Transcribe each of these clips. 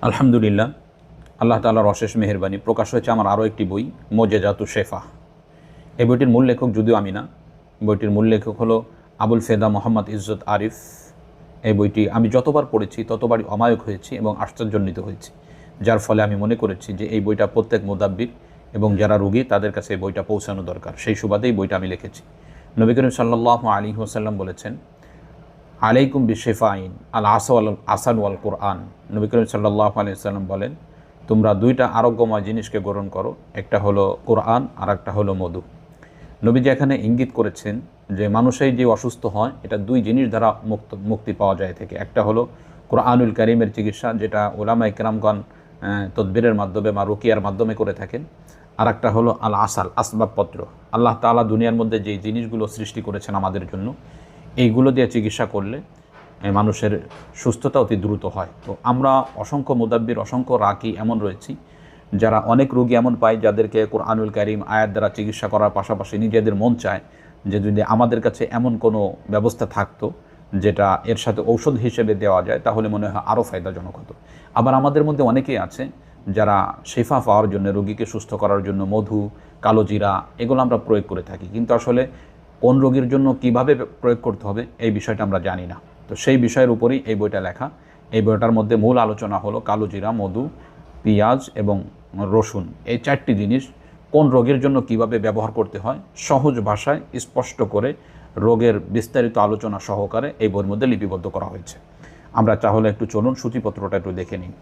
আলহামদুলিল্লাহ, আল্লাহ তাআলার অশেষ মেহেরবানি প্রকাশ হয়েছে আমার আরও একটি বই, মোজেজাতু শেফা। এই বইটির মূল লেখক যদিও আমি না, বইটির মূল লেখক হলো আবুল ফেদা মোহাম্মদ ইজ্জত আরিফ। এই বইটি আমি যতবার পড়েছি ততবারই অমায়ক হয়েছি এবং আশ্চর্যান্বিত হয়েছি, যার ফলে আমি মনে করেছি যে এই বইটা প্রত্যেক মুদাব্বির এবং যারা রোগী তাদের কাছে এই বইটা পৌঁছানো দরকার। সেই সুবাদেই বইটা আমি লিখেছি। নবী করিম সাল্লাল্লাহু আলাইহি ওয়াসাল্লাম বলেছেন, আলাইকুম বিশেফাইন আল আসান ওয়াল কোরআন। নবী করিম সাল্লাল্লাহু আলাইহি ওয়াসাল্লাম বলেন, তোমরা দুইটা আরোগ্যময় জিনিসকে গ্রহণ করো, একটা হলো কোরআন আর একটা হলো মধু। নবীজি এখানে ইঙ্গিত করেছেন যে মানুষের যে অসুস্থ হয় এটা দুই জিনিস দ্বারা মুক্তি পাওয়া যায় থেকে। একটা হলো কোরআনুল কারীমের চিকিৎসা, যেটা ওলামা ইকরামগণ তদবিরের মাধ্যমে বা রুকিয়ার মাধ্যমে করে থাকেন। আর একটা হলো আল আসাল, আসবাবপত্র। আল্লাহ তাআলা দুনিয়ার মধ্যে যে জিনিসগুলো সৃষ্টি করেছেন আমাদের জন্য, এইগুলো দিয়ে চিকিৎসা করলে মানুষের সুস্থতা অতি দ্রুত হয়। তো আমরা অসংখ্য মুদাব্বির, অসংখ্য রাকি এমন রয়েছি যারা অনেক রোগী এমন পায় যাদেরকে কোরআনুল কারীম আয়াত দ্বারা চিকিৎসা করার পাশাপাশি নিজেদের মন চায় যে যদি আমাদের কাছে এমন কোনো ব্যবস্থা থাকতো যেটা এর সাথে ঔষধ হিসেবে দেওয়া যায় তাহলে মনে হয় আরও ফায়দাজনক হতো। আবার আমাদের মধ্যে অনেকেই আছে যারা শেফা পাওয়ার জন্য, রোগীকে সুস্থ করার জন্য মধু, কালোজিরা এগুলো আমরা প্রয়োগ করে থাকি, কিন্তু আসলে কোন রোগীর জন্য কিভাবে প্রয়োগ করতে হবে এই বিষয়টা আমরা জানি না। তো সেই বিষয়ের উপরেই এই বইটা লেখা। এই বইটার মধ্যে মূল আলোচনা হলো কালোজিরা, মধু, পেঁয়াজ এবং রসুন, এই চারটি জিনিস কোন রোগের জন্য কিভাবে ব্যবহার করতে হয় সহজ ভাষায় স্পষ্ট করে রোগের বিস্তারিত আলোচনা সহকারে এই বইয়ের মধ্যে লিপিবদ্ধ করা হয়েছে। আমরা তাহলে একটু চলুন সূচিপত্রটা একটু দেখে নিই।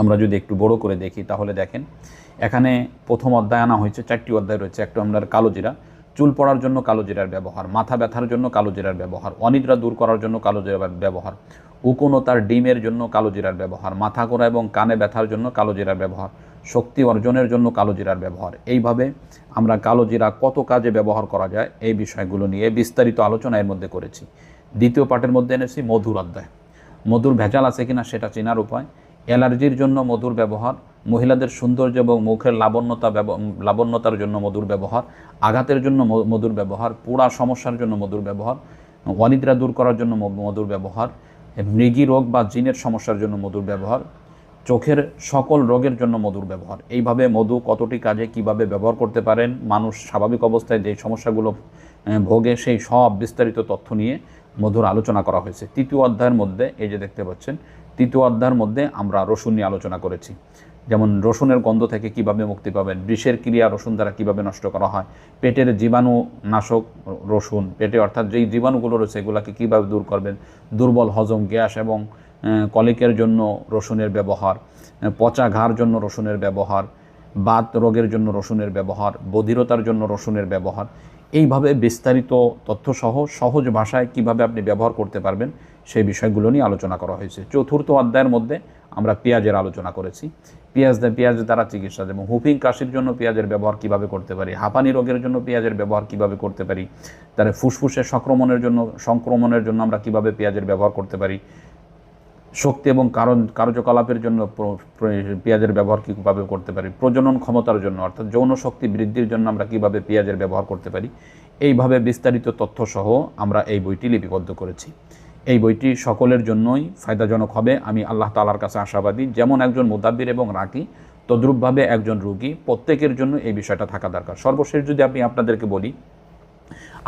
আমরা যদি একটু বড় করে দেখি তাহলে দেখেন এখানে প্রথম অধ্যায় আনা হয়েছে, চারটি অধ্যায় রয়েছে। একটা আমরা কালোজিরা, চুল পড়ার জন্য কালোজিরার ব্যবহার, মাথা ব্যথার জন্য কালোজিরার ব্যবহার, অনিদ্রা দূর করার জন্য কালোজিরার ব্যবহার, উকুনতার ডিমের জন্য কালোজিরার ব্যবহার, মাথা গোড়া এবং কানে ব্যথার জন্য কালোজিরার ব্যবহার, শক্তি অর্জনের জন্য কালোজিরার ব্যবহার। এইভাবে আমরা কালোজিরা কত কাজে ব্যবহার করা যায় এই বিষয়গুলো নিয়ে বিস্তারিত আলোচনা এর মধ্যে করেছি। দ্বিতীয় পাঠের মধ্যে এনেছি মধুর অধ্যায়। মধুর ভেজাল আছে কিনা সেটা চেনার উপায়, অ্যালার্জির জন্য মধুর ব্যবহার, মহিলাদের সৌন্দর্য এবং মুখের লাবণ্যতার জন্য মধুর ব্যবহার, আঘাতের জন্য মধুর ব্যবহার, পোড়া সমস্যার জন্য মধুর ব্যবহার, অনিদ্রা দূর করার জন্য মধুর ব্যবহার, মৃগী রোগ বা জিনের সমস্যার জন্য মধুর ব্যবহার, চোখের সকল রোগের জন্য মধুর ব্যবহার। এইভাবে মধু কতটি কাজে কিভাবে ব্যবহার করতে পারেন, মানুষ স্বাভাবিক অবস্থায় যে সমস্যাগুলো ভোগে সেই সব বিস্তারিত তথ্য নিয়ে মধুর আলোচনা করা হয়েছে। তৃতীয় অধ্যায়ের মধ্যে এই যে দেখতে পাচ্ছেন, তৃতীয় অধ্যায়ের মধ্যে আমরা রসুন নিয়ে আলোচনা করেছি। যেমন রসুনের গন্ধ থেকে কিভাবে মুক্তি পাবেন, বিষের ক্রিয়া রসুন দ্বারা কিভাবে নষ্ট করা হয়, পেটের জীবাণু নাশক রসুন, পেটে অর্থাৎ যেই জীবাণুগুলো রয়েছে এগুলোকে কীভাবে দূর করবেন, দুর্বল হজম, গ্যাস এবং কলিকের জন্য রসুনের ব্যবহার, পচা ঘাড় জন্য রসুনের ব্যবহার, বাত রোগের জন্য রসুনের ব্যবহার, বধিরতার জন্য রসুনের ব্যবহার। এইভাবে বিস্তারিত তথ্যসহ সহজ ভাষায় কিভাবে আপনি ব্যবহার করতে পারবেন সেই বিষয়গুলো নিয়ে আলোচনা করা হয়েছে। চতুর্থ অধ্যায়ের মধ্যে আমরা পেঁয়াজের আলোচনা করেছি। পেঁয়াজ দ্বারা চিকিৎসা, যেমন হুপিং কাশির জন্য পেঁয়াজের ব্যবহার কিভাবে করতে পারি, হাঁপানি রোগের জন্য পেঁয়াজের ব্যবহার কিভাবে করতে পারি, তার ফুসফুসের সংক্রমণের জন্য আমরা কিভাবে পেঁয়াজের ব্যবহার করতে পারি, শক্তি এবং কার্যকলাপের জন্য পেঁয়াজের ব্যবহার কীভাবে করতে পারি, প্রজনন ক্ষমতার জন্য অর্থাৎ যৌন শক্তি বৃদ্ধির জন্য আমরা কিভাবে পেঁয়াজের ব্যবহার করতে পারি। এইভাবে বিস্তারিত তথ্যসহ আমরা এই বইটি লিপিবদ্ধ করেছি। এই বইটি সকলের জন্যই ফায়দাজনক হবে, আমি আল্লাহ তাআলার কাছে আশাবাদী। যেমন একজন মুদাব্বির এবং রাকি, তদ্রূপভাবে একজন রোগী, প্রত্যেকের জন্য এই বিষয়টা থাকা দরকার। সর্বশেষ যদি আমি আপনাদেরকে বলি,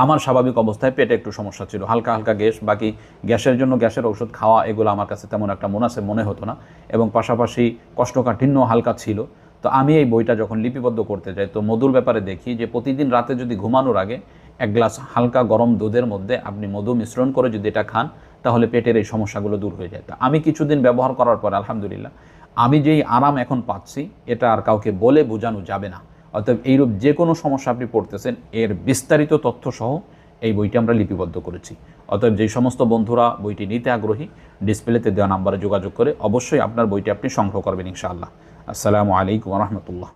আমার স্বাভাবিক অবস্থায় পেটে একটু সমস্যা ছিল, হালকা হালকা গ্যাস, বাকি গ্যাসের জন্য গ্যাসের ওষুধ খাওয়া এগুলো আমার কাছে তেমন একটা মুনাসেব মনে হতো না, এবং পাশাপাশি কোষ্ঠকাঠিন্য হালকা ছিল। তো আমি এই বইটা যখন লিপিবদ্ধ করতে যাই তো মধুর ব্যাপারে দেখি যে প্রতিদিন রাতে যদি ঘুমানোর আগে এক গ্লাস হালকা গরম দুধের মধ্যে আপনি মধু মিশ্রণ করে যদি এটা খান তাহলে পেটের এই সমস্যাগুলো দূর হয়ে যায়। তো আমি কিছুদিন ব্যবহার করার পর আলহামদুলিল্লাহ আমি যেই আরাম এখন পাচ্ছি এটা আর কাউকে বলে বোঝানো যাবে না। অতএব এইরূপ যে কোনো সমস্যা আপনি পড়তেছেন এর বিস্তারিত তথ্যসহ এই বইটি আমরা লিপিবদ্ধ করেছি। অতএব যেই সমস্ত বন্ধুরা বইটি নিতে আগ্রহী ডিসপ্লেতে দেওয়া নাম্বারে যোগাযোগ করে অবশ্যই আপনার বইটি আপনি সংগ্রহ করবেন ইনশাআল্লাহ। আসসালামু আলাইকুম ওয়া রাহমাতুল্লাহ।